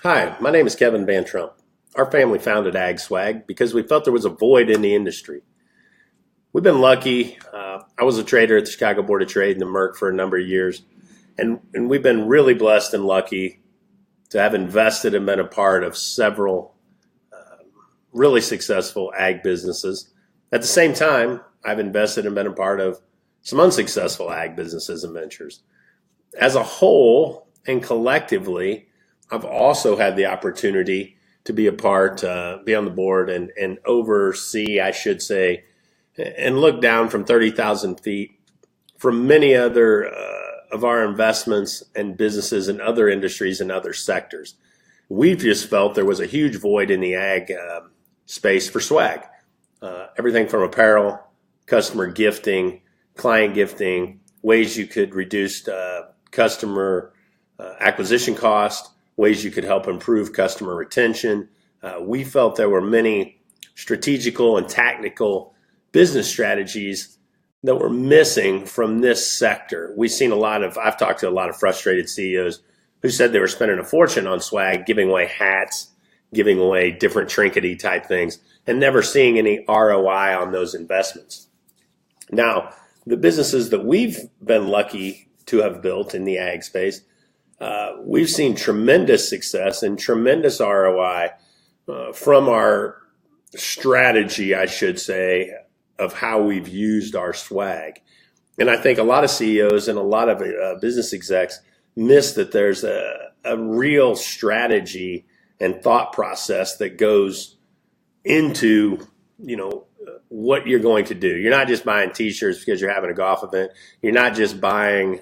Hi, my name is Kevin Van Trump. Our family founded AgSwag because we felt there was a void in the industry. We've been lucky. I was a trader at the Chicago Board of Trade and the Merck for a number of years, and we've been really blessed and lucky to have invested and been a part of several really successful ag businesses. At the same time, I've invested and been a part of some unsuccessful ag businesses and ventures. As a whole and collectively, I've also had the opportunity to be a part, be on the board and oversee, I should say, and look down from 30,000 feet from many other of our investments and businesses in other industries and other sectors. We've just felt there was a huge void in the ag space for swag. Everything from apparel, customer gifting, client gifting, ways you could reduce customer acquisition cost, ways you could help improve customer retention. We felt there were many strategical and tactical business strategies that were missing from this sector. I've talked to a lot of frustrated CEOs who said they were spending a fortune on swag, giving away hats, giving away different trinkety type things, and never seeing any ROI on those investments. Now, the businesses that we've been lucky to have built in the ag space, we've seen tremendous success and tremendous ROI from our strategy, I should say, of how we've used our swag. And I think a lot of CEOs and a lot of business execs miss that there's a real strategy and thought process that goes into, what you're going to do. You're not just buying t-shirts because you're having a golf event. You're not just buying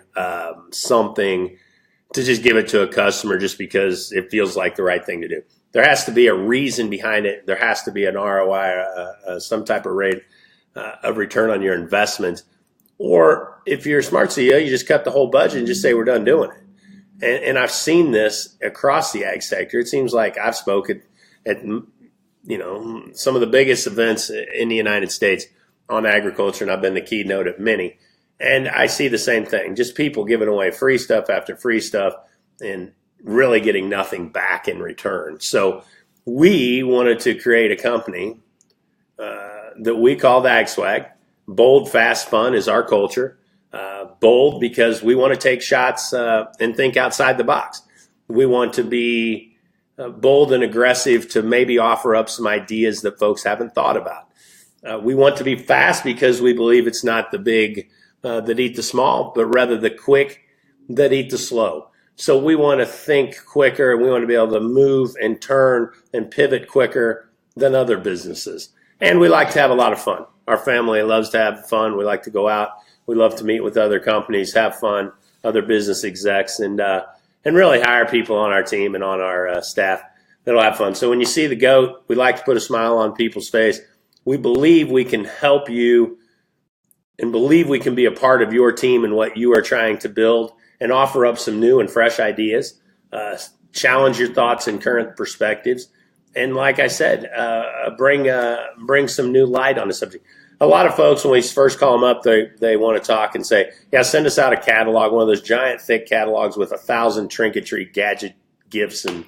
something to just give it to a customer just because it feels like the right thing to do. There has to be a reason behind it. There has to be an ROI, some type of rate of return on your investment. Or if you're a smart CEO, you just cut the whole budget and just say, we're done doing it. And I've seen this across the ag sector. It seems like I've spoken at some of the biggest events in the United States on agriculture, and I've been the keynote at many. And I see the same thing, just people giving away free stuff after free stuff and really getting nothing back in return. So we wanted to create a company that we called AgSwag. Bold, fast, fun is our culture. Bold because we want to take shots and think outside the box. We want to be bold and aggressive to maybe offer up some ideas that folks haven't thought about. We want to be fast because we believe it's not the big that eat the small, but rather the quick that eat the slow. So we want to think quicker, and we want to be able to move and turn and pivot quicker than other businesses. And we like to have a lot of fun. Our family loves to have fun. We like to go out. We love to meet with other companies, have fun, other business execs, and really hire people on our team and on our staff that'll have fun. So when you see the GOAT, we like to put a smile on people's face. We believe we can help you and believe we can be a part of your team and what you are trying to build and offer up some new and fresh ideas, challenge your thoughts and current perspectives. And like I said, bring some new light on the subject. A lot of folks, when we first call them up, they want to talk and say, yeah, send us out a catalog, one of those giant, thick catalogs with 1,000 trinketry, gadget, gifts, and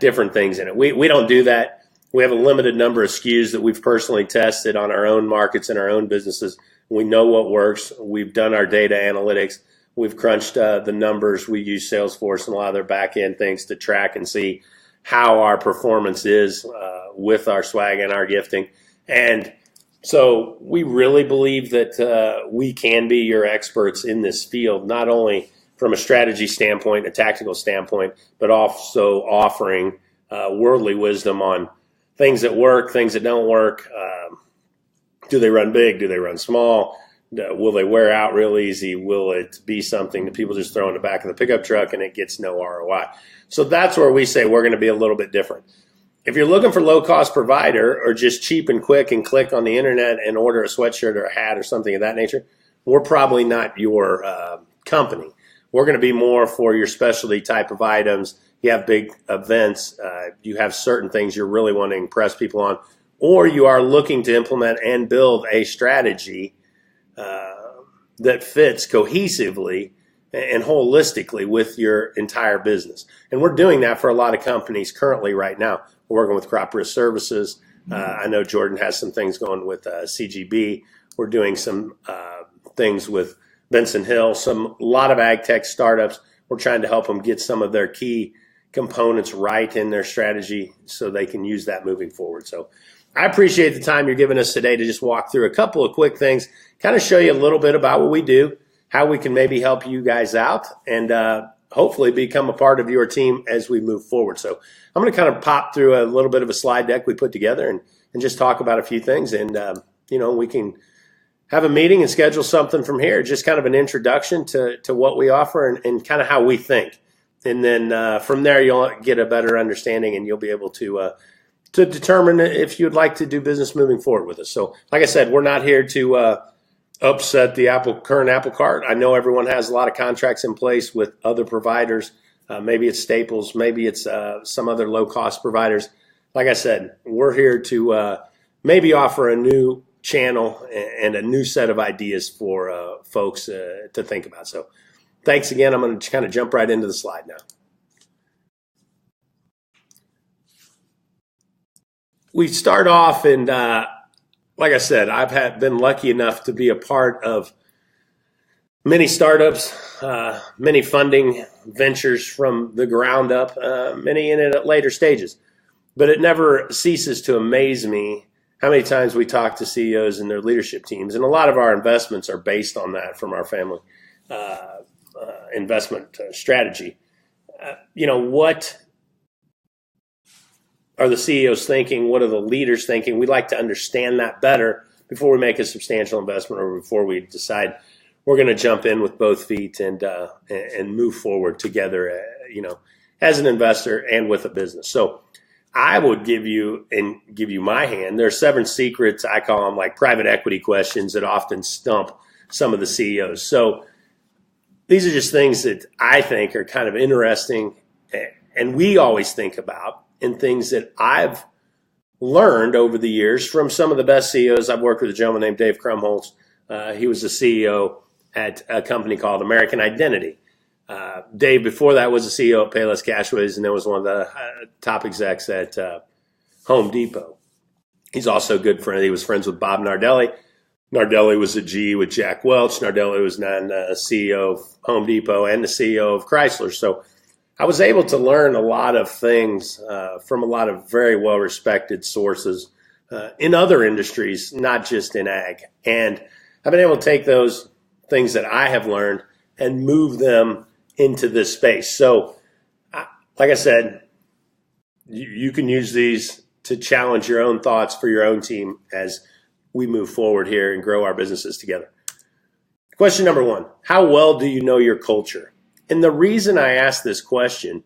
different things in it. We don't do that. We have a limited number of SKUs that we've personally tested on our own markets and our own businesses. We know what works. We've done our data analytics. We've crunched the numbers. We use Salesforce and a lot of their back-end things to track and see how our performance is with our swag and our gifting. And so we really believe that we can be your experts in this field, not only from a strategy standpoint, a tactical standpoint, but also offering worldly wisdom on things that work, things that don't work. Do they run big? Do they run small? Will they wear out real easy? Will it be something that people just throw in the back of the pickup truck and it gets no ROI? So that's where we say we're going to be a little bit different. If you're looking for low-cost provider or just cheap and quick and click on the internet and order a sweatshirt or a hat or something of that nature, we're probably not your company. We're going to be more for your specialty type of items. You have big events. You have certain things you're really wanting to impress people on, or you are looking to implement and build a strategy that fits cohesively and holistically with your entire business. And we're doing that for a lot of companies currently right now. We're working with Crop Risk Services. I know Jordan has some things going with CGB. We're doing some things with Benson Hill, a lot of ag tech startups. We're trying to help them get some of their key components right in their strategy so they can use that moving forward. So I appreciate the time you're giving us today to just walk through a couple of quick things, kind of show you a little bit about what we do, how we can maybe help you guys out, and hopefully become a part of your team as we move forward. So I'm going to kind of pop through a little bit of a slide deck we put together and just talk about a few things. And, we can have a meeting and schedule something from here, just kind of an introduction to what we offer and kind of how we think. And then from there, you'll get a better understanding and you'll be able to determine if you'd like to do business moving forward with us. So like I said, we're not here to upset the current apple cart. I know everyone has a lot of contracts in place with other providers. Maybe it's Staples, maybe it's some other low-cost providers. Like I said, we're here to maybe offer a new channel and a new set of ideas for folks to think about. So thanks again. I'm going to kind of jump right into the slide now. We start off, and like I said, I've been lucky enough to be a part of many startups, many funding ventures from the ground up, many in it at later stages. But it never ceases to amaze me how many times we talk to CEOs and their leadership teams. And a lot of our investments are based on that from our family investment strategy. What are the CEOs thinking? What are the leaders thinking? We'd like to understand that better before we make a substantial investment or before we decide we're going to jump in with both feet and move forward together, as an investor and with a business. So I would give you my hand. There are 7 secrets, I call them like private equity questions that often stump some of the CEOs. So these are just things that I think are kind of interesting and we always think about, and things that I've learned over the years from some of the best CEOs. I've worked with a gentleman named Dave Krumholtz. He was the CEO at a company called American Identity. Dave, before that, was the CEO at Payless Cashways, and then was one of the top execs at Home Depot. He's also a good friend. He was friends with Bob Nardelli. Nardelli was a G with Jack Welch. Nardelli was then CEO of Home Depot and the CEO of Chrysler. So I was able to learn a lot of things from a lot of very well-respected sources in other industries, not just in ag. And I've been able to take those things that I have learned and move them into this space. So, like I said, you can use these to challenge your own thoughts for your own team as we move forward here and grow our businesses together. Question number 1, how well do you know your culture? And the reason I ask this question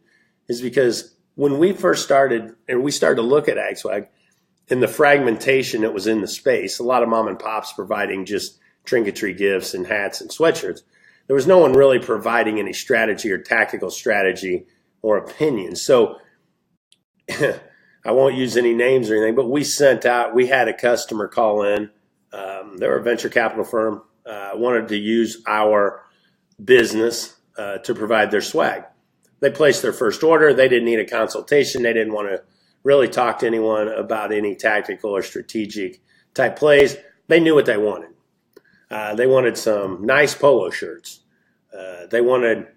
is because when we first started and we started to look at AgSwag and the fragmentation that was in the space, a lot of mom and pops providing just trinketry gifts and hats and sweatshirts, there was no one really providing any strategy or tactical strategy or opinion. So I won't use any names or anything, but we had a customer call in. They were a venture capital firm, wanted to use our business to provide their swag. They placed their first order. They didn't need a consultation. They didn't want to really talk to anyone about any tactical or strategic type plays. They knew what they wanted. They wanted some nice polo shirts. They wanted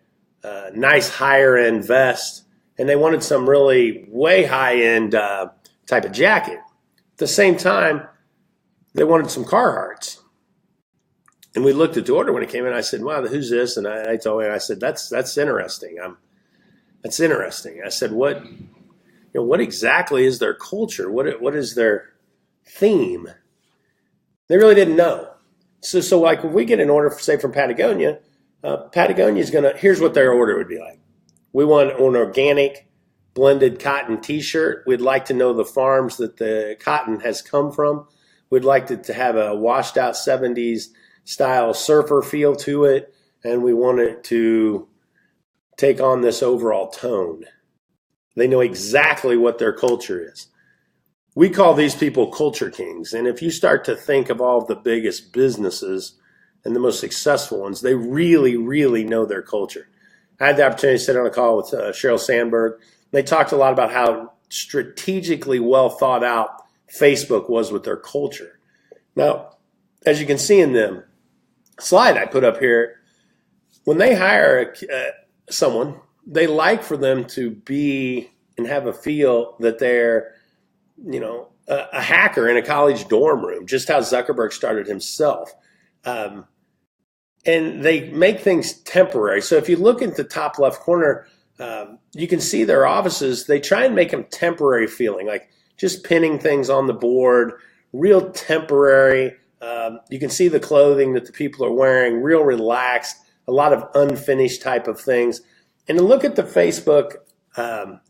nice higher end vests, and they wanted some really way high end type of jacket. At the same time, they wanted some Carhartts. And we looked at the order when it came in. I said, "Wow, who's this?" And I told him, I said, "That's interesting. That's interesting." I said, "What exactly is their culture? What is their theme?" They really didn't know. So like when we get an order, say from Patagonia, Patagonia's here's what their order would be like. We want an organic blended cotton T-shirt. We'd like to know the farms that the cotton has come from. We'd like to have a washed out 70s style surfer feel to it, and we want it to take on this overall tone. They know exactly what their culture is. We call these people culture kings, and if you start to think of all of the biggest businesses and the most successful ones, they really, really know their culture. I had the opportunity to sit on a call with Sheryl Sandberg. They talked a lot about how strategically well thought out Facebook was with their culture. Now, as you can see in the slide I put up here, when they hire someone, they like for them to be and have a feel that they're, a hacker in a college dorm room, just how Zuckerberg started himself. And they make things temporary. So if you look at the top left corner, you can see their offices. They try and make them temporary feeling, like just pinning things on the board, real temporary. You can see the clothing that the people are wearing, real relaxed, a lot of unfinished type of things. And look at the Facebook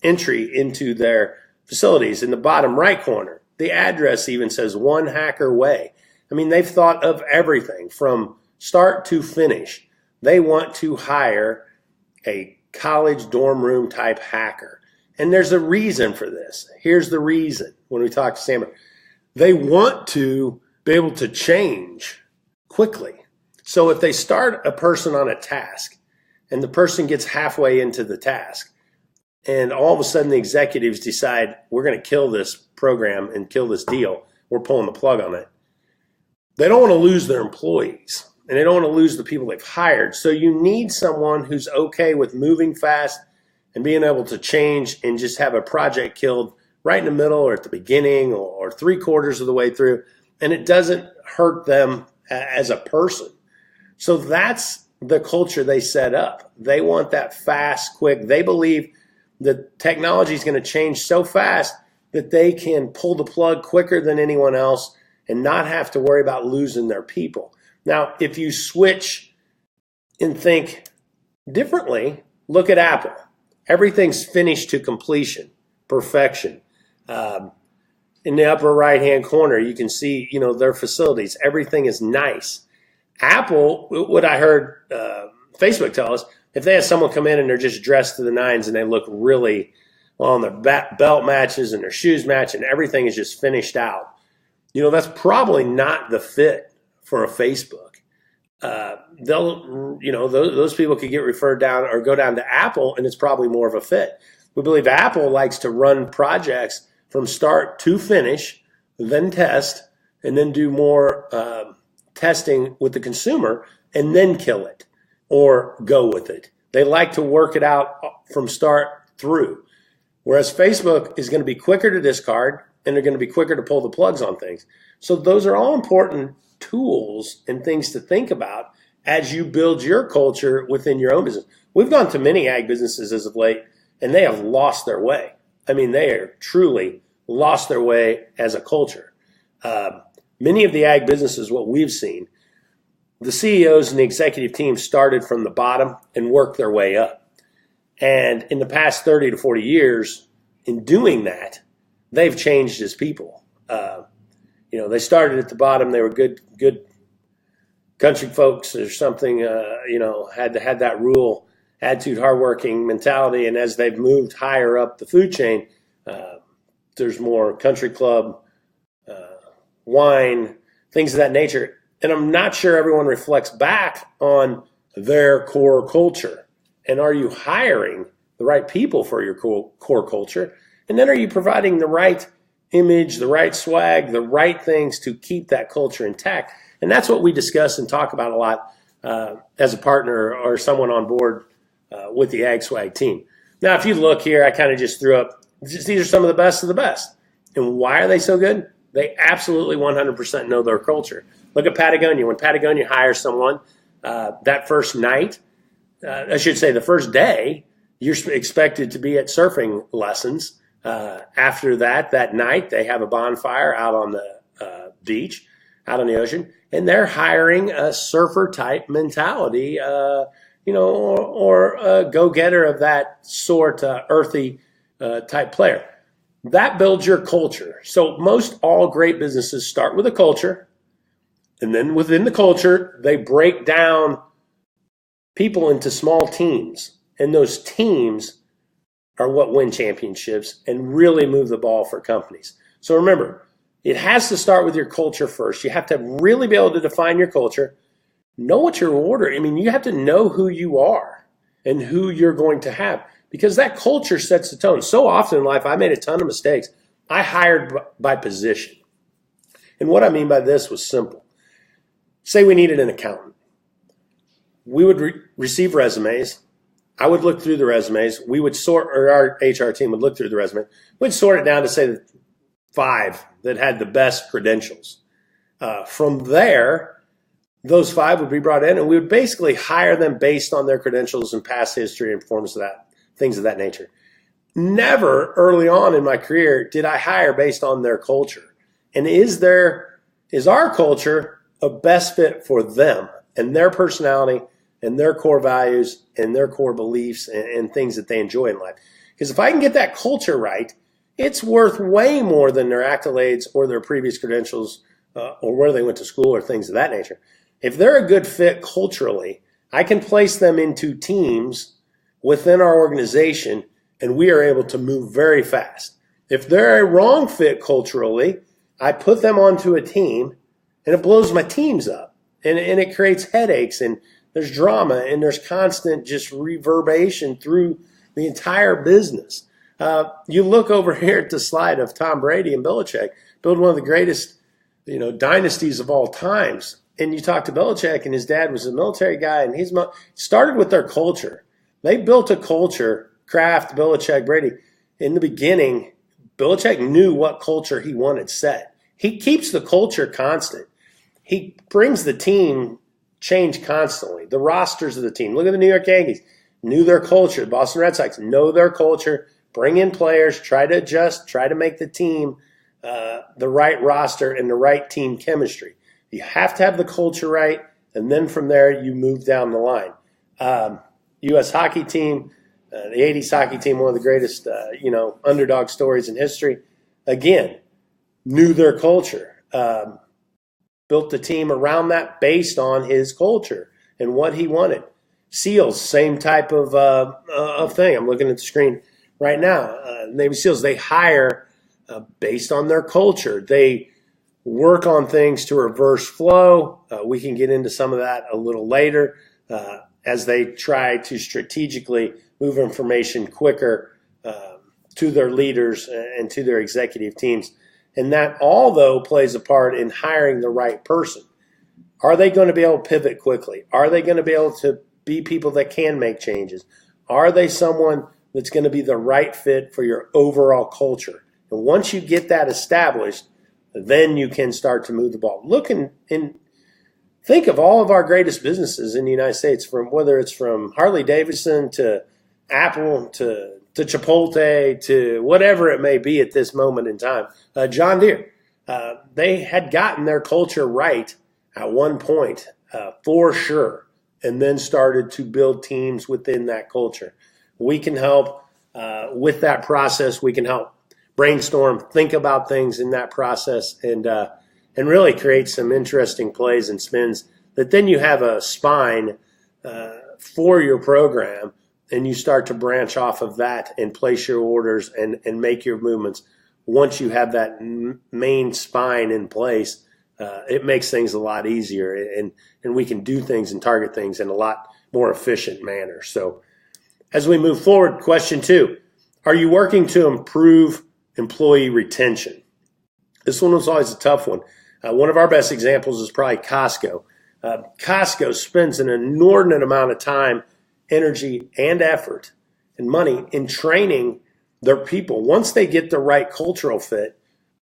entry into their facilities in the bottom right corner. The address even says One Hacker Way. I mean, they've thought of everything from start to finish. They want to hire a college dorm room type hacker. And there's a reason for this. Here's the reason when we talk to Sam. They want to be able to change quickly. So if they start a person on a task and the person gets halfway into the task and all of a sudden the executives decide we're going to kill this program and kill this deal, we're pulling the plug on it. They don't want to lose their employees and they don't want to lose the people they've hired. So you need someone who's okay with moving fast and being able to change and just have a project killed right in the middle or at the beginning or 3/4 of the way through, and it doesn't hurt them as a person. So that's the culture they set up. They want that fast, quick. They believe that technology is going to change so fast that they can pull the plug quicker than anyone else and not have to worry about losing their people. Now, if you switch and think differently, look at Apple. Everything's finished to completion, perfection. In the upper right-hand corner, you can see, their facilities. Everything is nice. Apple, what I heard Facebook tell us, if they have someone come in and they're just dressed to the nines and they look really well, and their belt matches and their shoes match and everything is just finished out, that's probably not the fit for a Facebook. Those people could get referred down or go down to Apple, and it's probably more of a fit. We believe Apple likes to run projects from start to finish, then test, and then do more testing with the consumer, and then kill it or go with it. They like to work it out from start through. Whereas Facebook is going to be quicker to discard, and they're going to be quicker to pull the plugs on things. So those are all important tools and things to think about as you build your culture within your own business. We've gone to many ag businesses as of late, and they have lost their way. I mean, they are truly lost their way as a culture. Many of the ag businesses, what we've seen, the CEOs and the executive team started from the bottom and worked their way up. And in the past 30 to 40 years, in doing that, they've changed as people. They started at the bottom. They were good country folks or something, had that rule, attitude, hardworking mentality. And as they've moved higher up the food chain, there's more country club, wine, things of that nature. And I'm not sure everyone reflects back on their core culture. And are you hiring the right people for your core culture? And then are you providing the right image, the right swag, the right things to keep that culture intact? And that's what we discuss and talk about a lot as a partner or someone on board with the AgSwag team. Now, if you look here, I kind of just threw up, these are some of the best of the best. And why are they so good? They absolutely 100% know their culture. Look at Patagonia. When Patagonia hires someone, that first night, the first day, you're expected to be at surfing lessons. After that night, they have a bonfire out on the beach, out on the ocean, and they're hiring a surfer type mentality, or a go-getter of that sort, earthy type player. That builds your culture. So most all great businesses start with a culture, and then within the culture, they break down people into small teams, and those teams are what win championships and really move the ball for companies. So remember, it has to start with your culture first. You have to really be able to define your culture. know what you're ordering. I mean, you have to know who you are and who you're going to have, because that culture sets the tone. So often in life, I made a ton of mistakes. I hired by position. And what I mean by this was simple. Say we needed an accountant. We would receive resumes. I would look through the resumes. We would sort, or our HR team would look through the resume. We'd sort it down to say 5 that had the best credentials. From there, those 5 would be brought in, and we would basically hire them based on their credentials and past history and performance of that, things of that nature. Never early on in my career did I hire based on their culture. And is our culture a best fit for them and their personality and their core values and their core beliefs and things that they enjoy in life? Because if I can get that culture right, it's worth way more than their accolades or their previous credentials or where they went to school or things of that nature. If they're a good fit culturally, I can place them into teams within our organization, and we are able to move very fast. If they're a wrong fit culturally, I put them onto a team, and it blows my teams up, and it creates headaches, and there's drama, and there's constant just reverberation through the entire business. You look over here at the slide of Tom Brady and Belichick, build one of the greatest, dynasties of all times. And you talk to Belichick, and his dad was a military guy, and he's started with their culture. They built a culture, Kraft, Belichick, Brady. In the beginning, Belichick knew what culture he wanted set. He keeps the culture constant. He brings the team change constantly. The rosters of the team. Look at the New York Yankees. Knew their culture. The Boston Red Sox know their culture. Bring in players. Try to adjust. Try to make the team the right roster and the right team chemistry. You have to have the culture right, and then from there you move down the line. U.S. hockey team, the 80s hockey team, one of the greatest underdog stories in history. Again, knew their culture. Built the team around that based on his culture and what he wanted. SEALs, same type of thing. I'm looking at the screen right now. Navy SEALs, they hire based on their culture. They work on things to reverse flow. We can get into some of that a little later as they try to strategically move information quicker to their leaders and to their executive teams. And that all, though, plays a part in hiring the right person. Are they going to be able to pivot quickly? Are they going to be able to be people that can make changes? Are they someone that's going to be the right fit for your overall culture? And once you get that established, then you can start to move the ball. Look and think of all of our greatest businesses in the United States, from whether it's from Harley Davidson to Apple to Chipotle to whatever it may be at this moment in time. John Deere, they had gotten their culture right at one point for sure, and then started to build teams within that culture. We can help with that process. We can help brainstorm, think about things in that process, and really create some interesting plays and spins that then you have a spine for your program, and you start to branch off of that and place your orders and make your movements. Once you have that main spine in place, it makes things a lot easier, and we can do things and target things in a lot more efficient manner. So as we move forward, question 2, are you working to improve employee retention? This one was always a tough one. One of our best examples is probably Costco. Costco spends an inordinate amount of time, energy, and effort and money in training their people. Once they get the right cultural fit,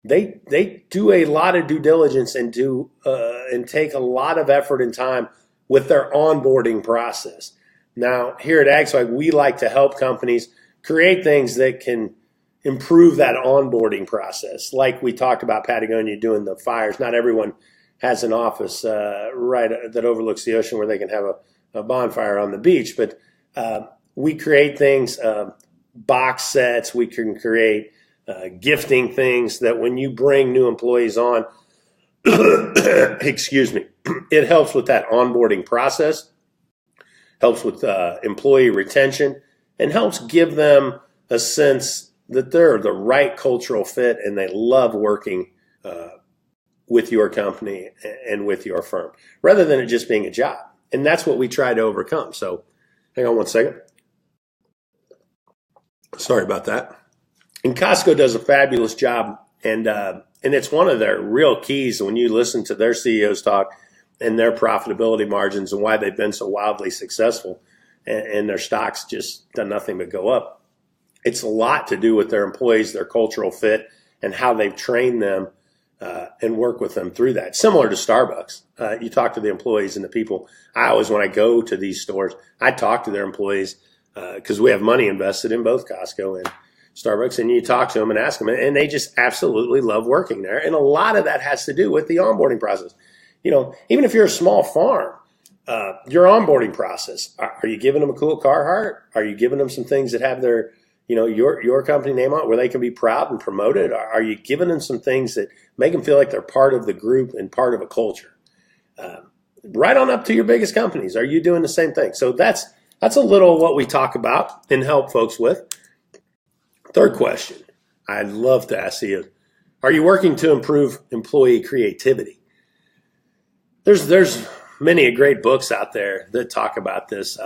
they do a lot of due diligence and take a lot of effort and time with their onboarding process. Now, here at AgSwag, we like to help companies create things that can improve that onboarding process. Like we talked about Patagonia doing the fires. Not everyone has an office that overlooks the ocean where they can have a bonfire on the beach, but we create things, box sets. We can create gifting things that when you bring new employees on, excuse me, it helps with that onboarding process, helps with employee retention, and helps give them a sense that they're the right cultural fit and they love working with your company and with your firm, rather than it just being a job. And that's what we try to overcome. So hang on one second. Sorry about that. And Costco does a fabulous job, and it's one of their real keys when you listen to their CEOs talk and their profitability margins and why they've been so wildly successful, and their stocks just done nothing but go up. It's a lot to do with their employees, their cultural fit, and how they've trained them and work with them through that. Similar to Starbucks. You talk to the employees and the people. I always, when I go to these stores, I talk to their employees because we have money invested in both Costco and Starbucks, and you talk to them and ask them, and they just absolutely love working there. And a lot of that has to do with the onboarding process. You know, even if you're a small farm, your onboarding process, are you giving them a cool Carhartt? Are you giving them some things that have their, you know, your company name on it where they can be proud and promoted? Are you giving them some things that make them feel like they're part of the group and part of a culture? Right on up to your biggest companies. Are you doing the same thing? So that's a little what we talk about and help folks with. Third question, I'd love to ask you, are you working to improve employee creativity? There's many great books out there that talk about this.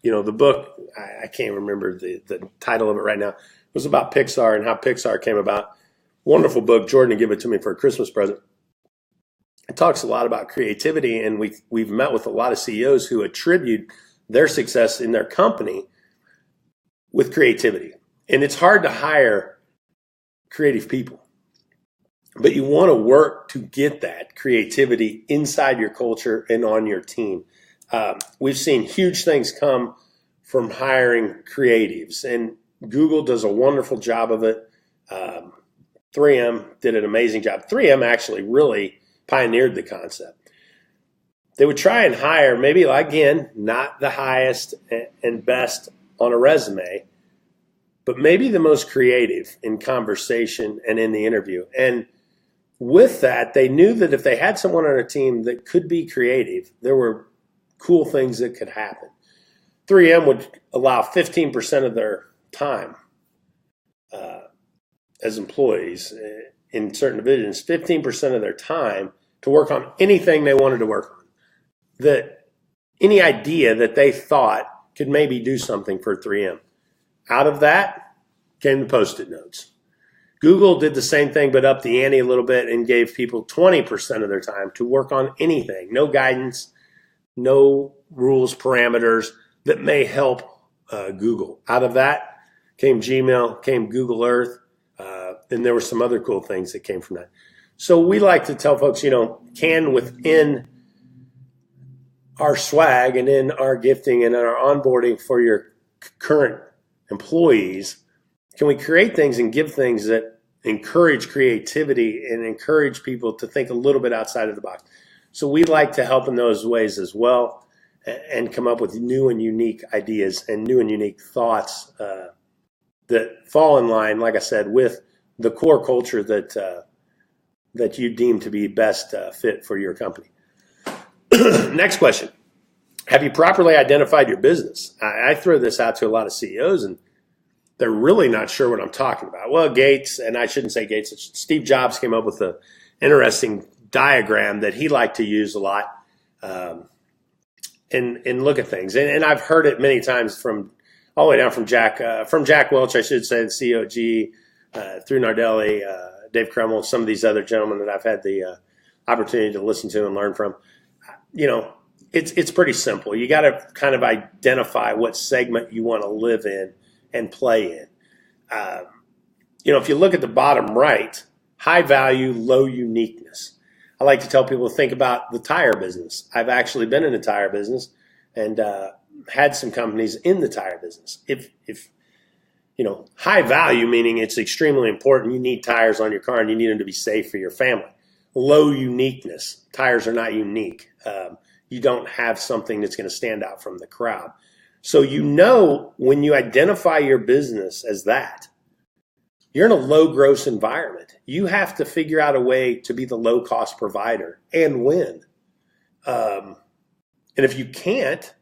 You know, the book, I can't remember the title of it right now. It was about Pixar and how Pixar came about. Wonderful book. Jordan gave it to me for a Christmas present. It talks a lot about creativity, and we've met with a lot of CEOs who attribute their success in their company with creativity. And it's hard to hire creative people, but you want to work to get that creativity inside your culture and on your team. We've seen huge things come from hiring creatives, and Google does a wonderful job of it. 3M did an amazing job. 3M actually really pioneered the concept. They would try and hire, maybe again, not the highest and best on a resume, but maybe the most creative in conversation and in the interview. And with that, they knew that if they had someone on a team that could be creative, there were cool things that could happen. 3M would allow 15% of their time as employees in certain divisions, 15% of their time to work on anything they wanted to work on. That any idea that they thought could maybe do something for 3M. Out of that came the Post-it notes. Google did the same thing, but upped the ante a little bit and gave people 20% of their time to work on anything. No guidance, no rules, parameters that may help Google. Out of that came Gmail, came Google Earth, and there were some other cool things that came from that. So we like to tell folks, you know, can within our swag and in our gifting and in our onboarding for your current employees, can we create things and give things that encourage creativity and encourage people to think a little bit outside of the box? So we like to help in those ways as well and come up with new and unique ideas and new and unique thoughts that fall in line, like I said, with the core culture that you deem to be best fit for your company. Next question. Have you properly identified your business? I throw this out to a lot of CEOs, and they're really not sure what I'm talking about. Well, Gates, and I shouldn't say Gates, Steve Jobs came up with an interesting diagram that he liked to use a lot and look at things. And I've heard it many times from all the way down from Jack Welch, I should say, the CEO of GE, through Nardelli, Dave Kreml, some of these other gentlemen that I've had the opportunity to listen to and learn from. You know, it's pretty simple. You got to kind of identify what segment you want to live in and play in. You know, if you look at the bottom right, high value, low uniqueness. I like to tell people to think about the tire business. I've actually been in the tire business and had some companies in the tire business. If you know, high value, meaning it's extremely important. You need tires on your car and you need them to be safe for your family. Low uniqueness. Tires are not unique. You don't have something that's going to stand out from the crowd. So you know when you identify your business as that, you're in a low gross environment. You have to figure out a way to be the low cost provider and win. And if you can't,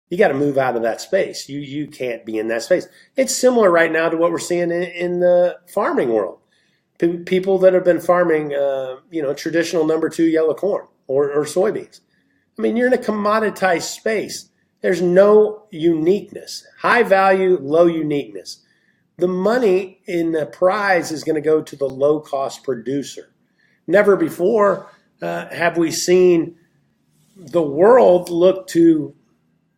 you got to move out of that space. You can't be in that space. It's similar right now to what we're seeing in the farming world. People that have been farming, traditional number 2 yellow corn or soybeans. I mean, you're in a commoditized space. There's no uniqueness. High value, low uniqueness. The money in the prize is going to go to the low-cost producer. Never before have we seen the world look to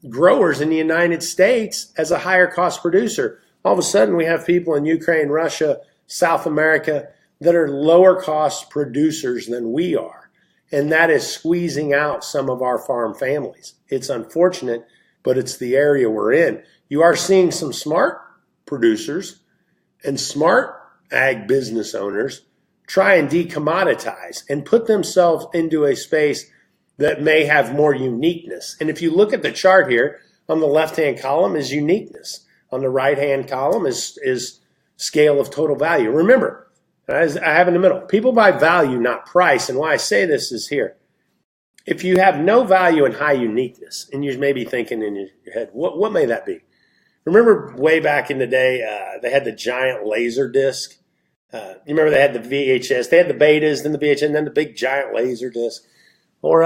growers in the United States as a higher cost producer. All of a sudden, we have people in Ukraine, Russia, South America that are lower cost producers than we are. And that is squeezing out some of our farm families. It's unfortunate, but it's the area we're in. You are seeing some smart producers and smart ag business owners try and decommoditize and put themselves into a space that may have more uniqueness. And if you look at the chart here, on the left-hand column is uniqueness. On the right-hand column is scale of total value. Remember, as I have in the middle, people buy value, not price. And why I say this is here. If you have no value and high uniqueness, and you may be thinking in your head, what may that be? Remember way back in the day, they had the giant laser disc. You remember they had the VHS, they had the betas, then the VHS, and then the big giant laser disc. Or,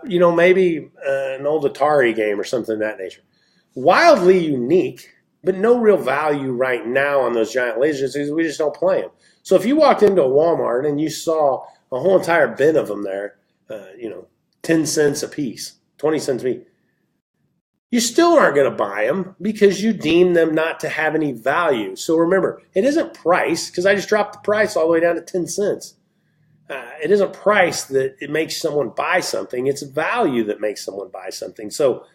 maybe an old Atari game or something of that nature. Wildly unique, but no real value right now on those giant lasers because we just don't play them. So if you walked into a Walmart and you saw a whole entire bin of them there, 10 cents a piece, 20 cents a piece, you still aren't going to buy them because you deem them not to have any value. So remember, it isn't price, because I just dropped the price all the way down to 10 cents. It isn't price that it makes someone buy something. It's value that makes someone buy something. So,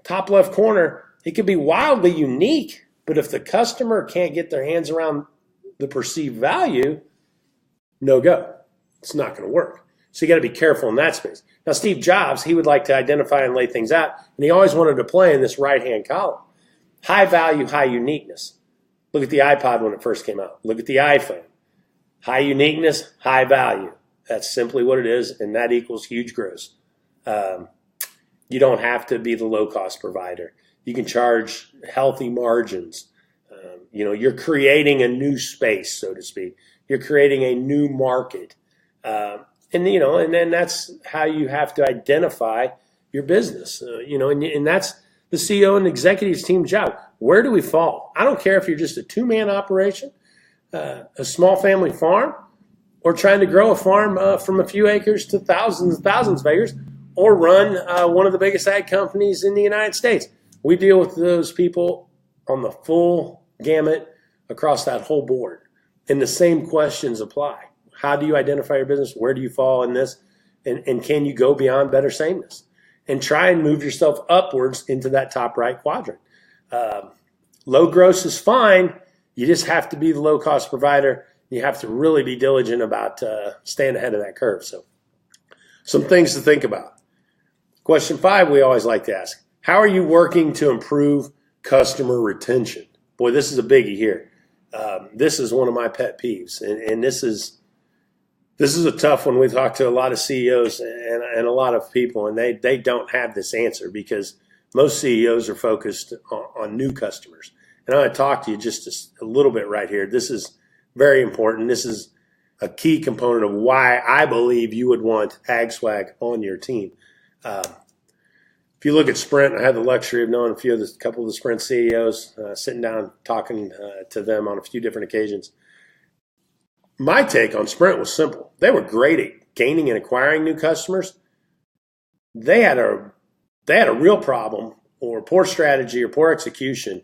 top left corner, it could be wildly unique, but if the customer can't get their hands around the perceived value, no go. It's not going to work. So you got to be careful in that space. Now, Steve Jobs, he would like to identify and lay things out, and he always wanted to play in this right-hand column. High value, high uniqueness. Look at the iPod when it first came out. Look at the iPhone. High uniqueness, high value. That's simply what it is, and that equals huge gross. You don't have to be the low-cost provider. You can charge healthy margins. You're creating a new space, so to speak. You're creating a new market. And then that's how you have to identify your business. And that's the CEO and executives team job. Where do we fall? I don't care if you're just a two-man operation, a small family farm, or trying to grow a farm from a few acres to thousands and thousands of acres, or run one of the biggest ag companies in the United States. We deal with those people on the full gamut across that whole board. And the same questions apply. How do you identify your business? Where do you fall in this? And can you go beyond better sameness? And try and move yourself upwards into that top right quadrant. Low gross is fine. You just have to be the low-cost provider. You have to really be diligent about staying ahead of that curve. So some things to think about. Question 5 we always like to ask. How are you working to improve customer retention? Boy, this is a biggie here. This is one of my pet peeves. And this is a tough one. We talk to a lot of CEOs and a lot of people, and they don't have this answer because most CEOs are focused on new customers. And I'm going to talk to you just a little bit right here. This is very important. This is a key component of why I believe you would want AgSwag on your team. If you look at Sprint, I had the luxury of knowing a couple of the Sprint CEOs, sitting down, talking to them on a few different occasions. My take on Sprint was simple. They were great at gaining and acquiring new customers. They had a real problem or poor strategy or poor execution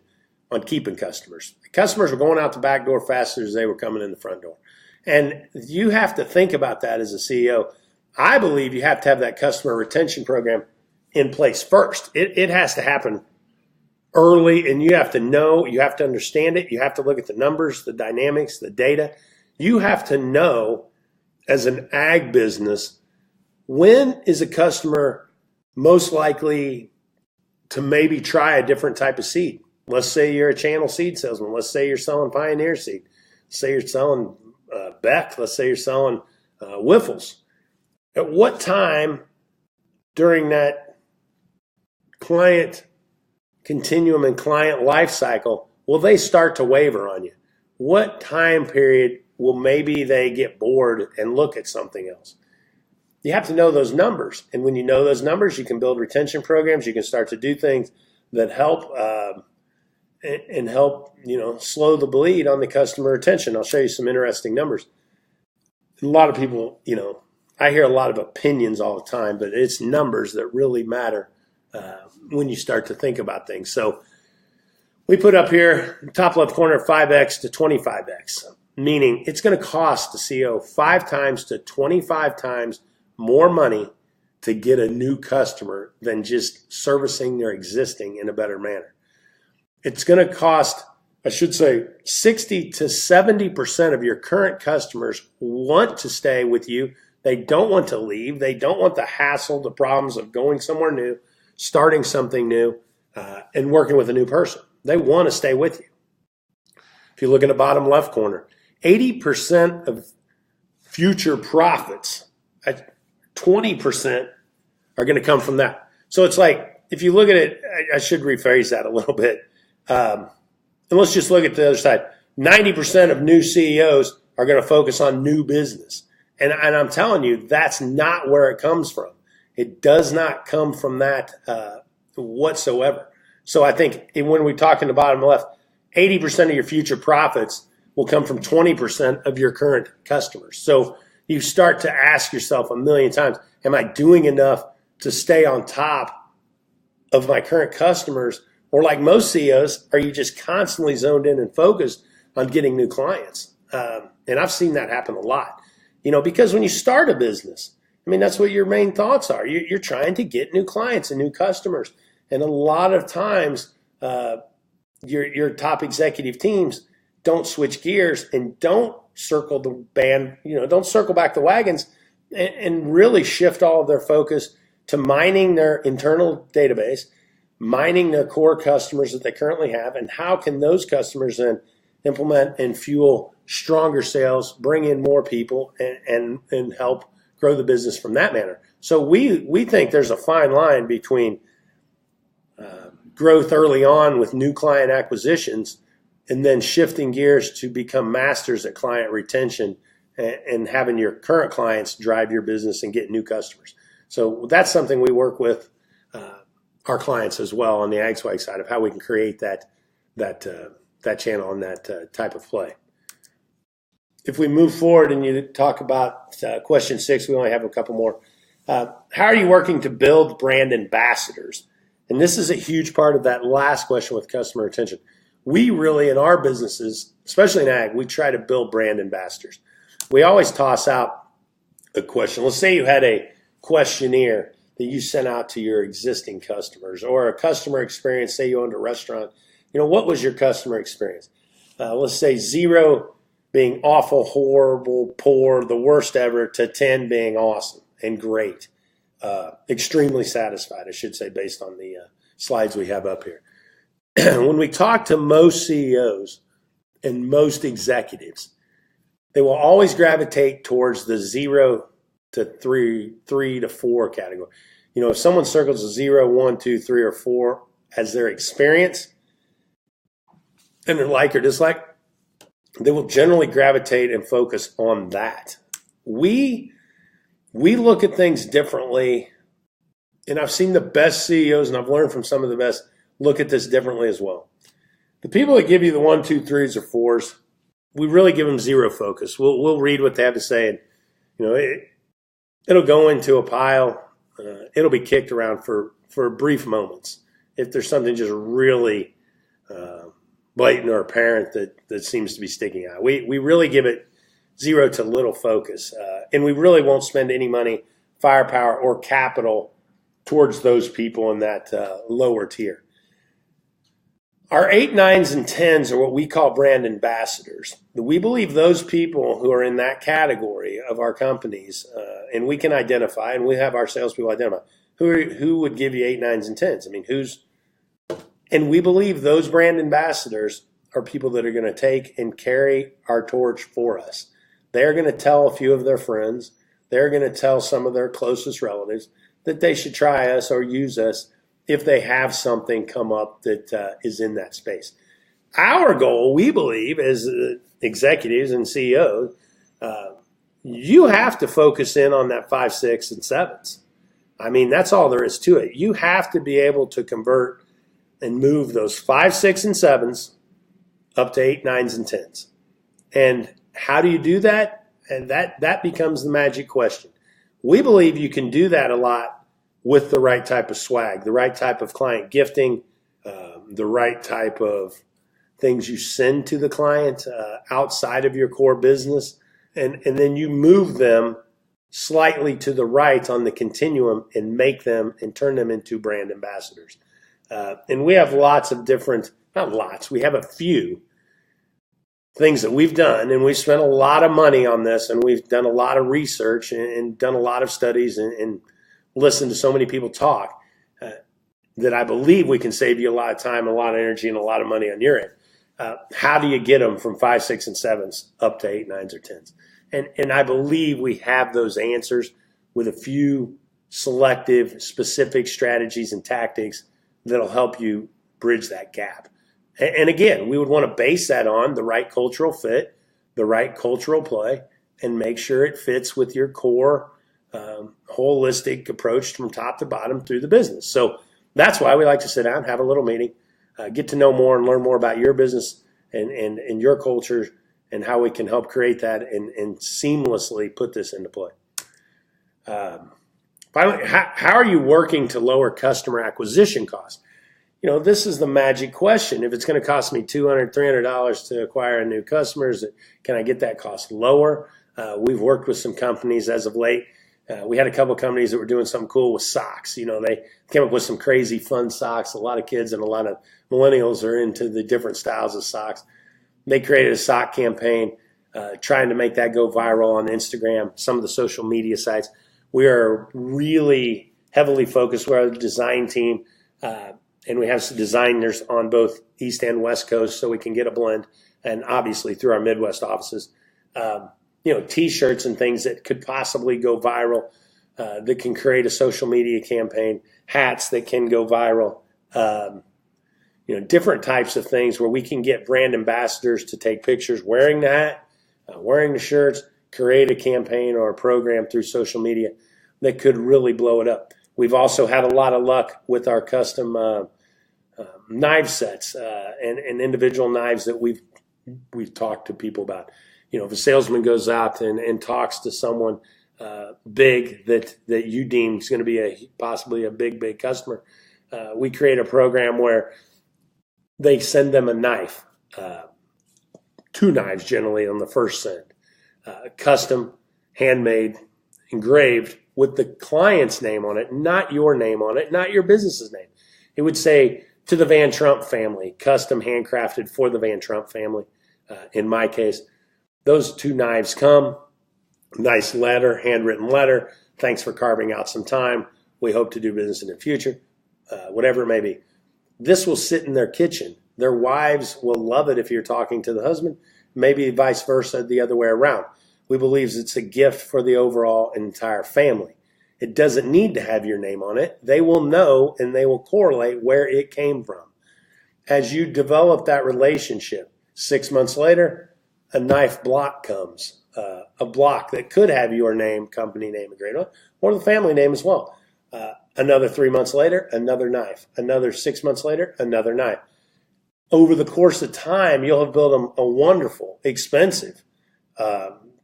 on keeping customers. The customers were going out the back door faster as they were coming in the front door. And you have to think about that as a CEO. I believe you have to have that customer retention program in place first. It has to happen early, and you have to know, you have to understand it. You have to look at the numbers, the dynamics, the data. You have to know as an ag business, when is a customer most likely to maybe try a different type of seed? Let's say you're a channel seed salesman. Let's say you're selling Pioneer seed. Let's say you're selling Beck. Let's say you're selling Wiffles. At what time during that client continuum and client life cycle will they start to waver on you? what time period will maybe they get bored and look at something else? You have to know those numbers. And when you know those numbers, you can build retention programs. You can start to do things that help and help, slow the bleed on the customer retention. I'll show you some interesting numbers. A lot of people, I hear a lot of opinions all the time, but it's numbers that really matter when you start to think about things. So we put up here, top left corner, 5X to 25X, meaning it's going to cost the CEO 5 times to 25 times more money to get a new customer than just servicing their existing in a better manner. It's going to cost, 60 to 70% of your current customers want to stay with you. They don't want to leave. They don't want the hassle, the problems of going somewhere new, starting something new, and working with a new person. They want to stay with you. If you look in the bottom left corner, 80% of future profits, 20% are going to come from that. So it's like, if you look at it, I should rephrase that a little bit. And let's just look at the other side. 90% of new CEOs are going to focus on new business. And I'm telling you, that's not where it comes from. It does not come from that whatsoever. So I think when we talk in the bottom left, 80% of your future profits will come from 20% of your current customers. So you start to ask yourself a million times, am I doing enough to stay on top of my current customers? Or like most CEOs, are you just constantly zoned in and focused on getting new clients? And I've seen that happen a lot, because when you start a business, that's what your main thoughts are. You're trying to get new clients and new customers. And a lot of times, your top executive teams don't switch gears and don't circle don't circle back the wagons and really shift all of their focus to mining their internal database, mining their core customers that they currently have, and how can those customers then implement and fuel stronger sales, bring in more people, and help grow the business from that manner. So we think there's a fine line between growth early on with new client acquisitions and then shifting gears to become masters at client retention and having your current clients drive your business and get new customers. So that's something we work with our clients as well on the AgSwag side of how we can create that channel and that type of play. If we move forward and you talk about question 6, we only have a couple more. How are you working to build brand ambassadors? And this is a huge part of that last question with customer retention. We really, in our businesses, especially in ag, we try to build brand ambassadors. We always toss out a question. Let's say you had a questionnaire that you sent out to your existing customers, or a customer experience. Say you owned a restaurant. What was your customer experience? Let's say 0 being awful, horrible, poor, the worst ever, to 10 being awesome and great. Extremely satisfied, I should say, based on the slides we have up here. When we talk to most CEOs and most executives, they will always gravitate towards the 0 to 3 to 4 category. If someone circles a 0, 1, 2, 3, or 4 as their experience and their like or dislike, they will generally gravitate and focus on that. We look at things differently, and I've seen the best CEOs, and I've learned from some of the best, look at this differently as well. The people that give you the 1, 2, 3s or 4s, we really give them 0 focus. We'll read what they have to say, and it'll go into a pile. It'll be kicked around for brief moments if there's something just really blatant or apparent that seems to be sticking out. We really give it 0 to little focus, and we really won't spend any money, firepower, or capital towards those people in that lower tier. Our 8, 9s, and 10s are what we call brand ambassadors. We believe those people who are in that category of our companies, and we can identify, and we have our salespeople identify, who would give you 8, 9s, and 10s. And we believe those brand ambassadors are people that are going to take and carry our torch for us. They're going to tell a few of their friends. They're going to tell some of their closest relatives that they should try us or use us if they have something come up that is in that space. our goal, we believe, as executives and CEOs, you have to focus in on that 5, 6, and 7s. I mean, that's all there is to it. You have to be able to convert and move those 5, 6, and 7s up to 8, 9s, and 10s. And how do you do that? And that becomes the magic question. We believe you can do that a lot with the right type of swag, the right type of client gifting, the right type of things you send to the client outside of your core business. And then you move them slightly to the right on the continuum and make them and turn them into brand ambassadors. And we have lots of different, not lots, we have a few things that we've done, and we've spent a lot of money on this, and we've done a lot of research and done a lot of studies and listened to so many people talk that I believe we can save you a lot of time, a lot of energy, and a lot of money on your end. How do you get them from 5, 6, and 7s up to 8, 9s, or 10s? And I believe we have those answers with a few selective, specific strategies and tactics that'll help you bridge that gap. And again, we would want to base that on the right cultural fit, the right cultural play, and make sure it fits with your core holistic approach from top to bottom through the business. So that's why we like to sit down, have a little meeting, get to know more and learn more about your business and your culture and how we can help create that and seamlessly put this into play. Finally, how are you working to lower customer acquisition costs? This is the magic question. If it's going to cost me $200, $300 to acquire new customers, can I get that cost lower? We've worked with some companies as of late. We had a couple of companies that were doing something cool with socks. They came up with some crazy fun socks. A lot of kids and a lot of millennials are into the different styles of socks. They created a sock campaign, trying to make that go viral on Instagram, some of the social media sites. We are really heavily focused. We're a design team, and we have some designers on both East and West Coast so we can get a blend, and obviously through our Midwest offices. T-shirts and things that could possibly go viral, that can create a social media campaign, hats that can go viral, different types of things where we can get brand ambassadors to take pictures wearing the hat, wearing the shirts, create a campaign or a program through social media that could really blow it up. We've also had a lot of luck with our custom knife sets and individual knives that we've talked to people about. If a salesman goes out and talks to someone big that you deem is going to be possibly a big customer, we create a program where they send them a knife, 2 knives generally on the first send, custom, handmade, engraved with the client's name on it, not your name on it, not your business's name. It would say to the Van Trump family, custom handcrafted for the Van Trump family. In my case, those 2 knives come, nice letter, handwritten letter. Thanks for carving out some time. We hope to do business in the future, whatever it may be. This will sit in their kitchen. Their wives will love it if you're talking to the husband, maybe vice versa, the other way around. We believe it's a gift for the overall entire family. It doesn't need to have your name on it. They will know and they will correlate where it came from. As you develop that relationship, 6 months later, a knife block comes, a block that could have your name, company name engraved on, or the family name as well. Another 3 months later, another knife. Another 6 months later, another knife. Over the course of time, you'll have built a wonderful, expensive,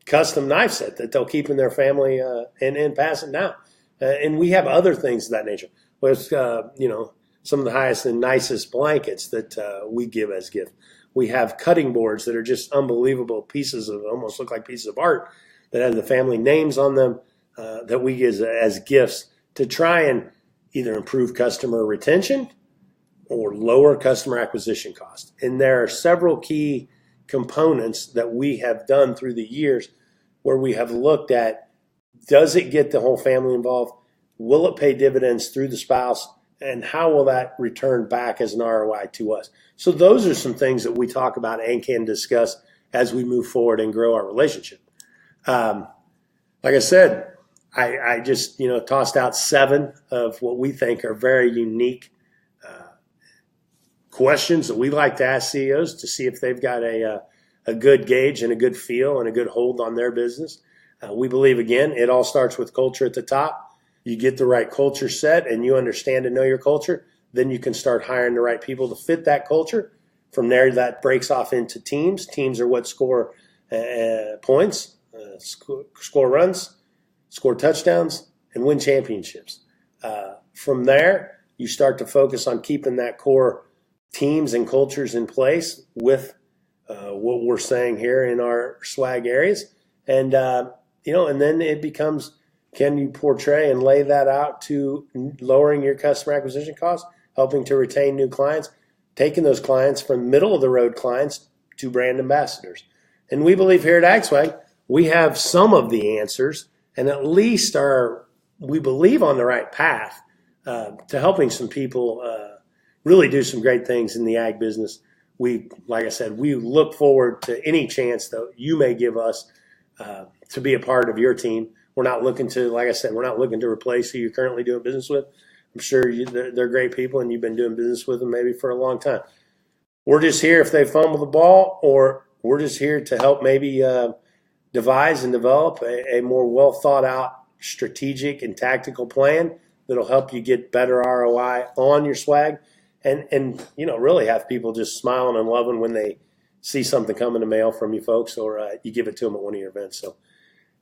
custom knife set that they'll keep in their family and pass it down. And we have other things of that nature. With some of the highest and nicest blankets that we give as gift. We have cutting boards that are just unbelievable pieces of, almost look like pieces of art that have the family names on them that we give as gifts to try and either improve customer retention or lower customer acquisition cost. And there are several key components that we have done through the years where we have looked at, does it get the whole family involved? Will it pay dividends through the spouse? And how will that return back as an ROI to us? So those are some things that we talk about and can discuss as we move forward and grow our relationship. Like I said, I just tossed out 7 of what we think are very unique questions that we like to ask CEOs to see if they've got a good gauge and a good feel and a good hold on their business. We believe, again, it all starts with culture at the top. You get the right culture set and you understand and know your culture, then you can start hiring the right people to fit that culture. From there, that breaks off into teams. Teams are what score points, score runs, score touchdowns, and win championships. From there, you start to focus on keeping that core teams and cultures in place with what we're saying here in our swag areas. And, and then it becomes, can you portray and lay that out to lowering your customer acquisition costs, helping to retain new clients, taking those clients from middle-of-the-road clients to brand ambassadors. And we believe here at AgSwag, we have some of the answers and at least we believe on the right path to helping some people really do some great things in the ag business. Like I said, we look forward to any chance that you may give us to be a part of your team. We're not looking to, like I said, we're not looking to replace who you're currently doing business with. I'm sure they're great people and you've been doing business with them maybe for a long time. We're just here if they fumble the ball, or we're just here to help maybe devise and develop a more well thought out strategic and tactical plan that'll help you get better ROI on your swag and really have people just smiling and loving when they see something come in the mail from you folks, or you give it to them at one of your events. So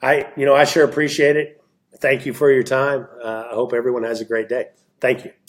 I sure appreciate it. Thank you for your time. I hope everyone has a great day. Thank you.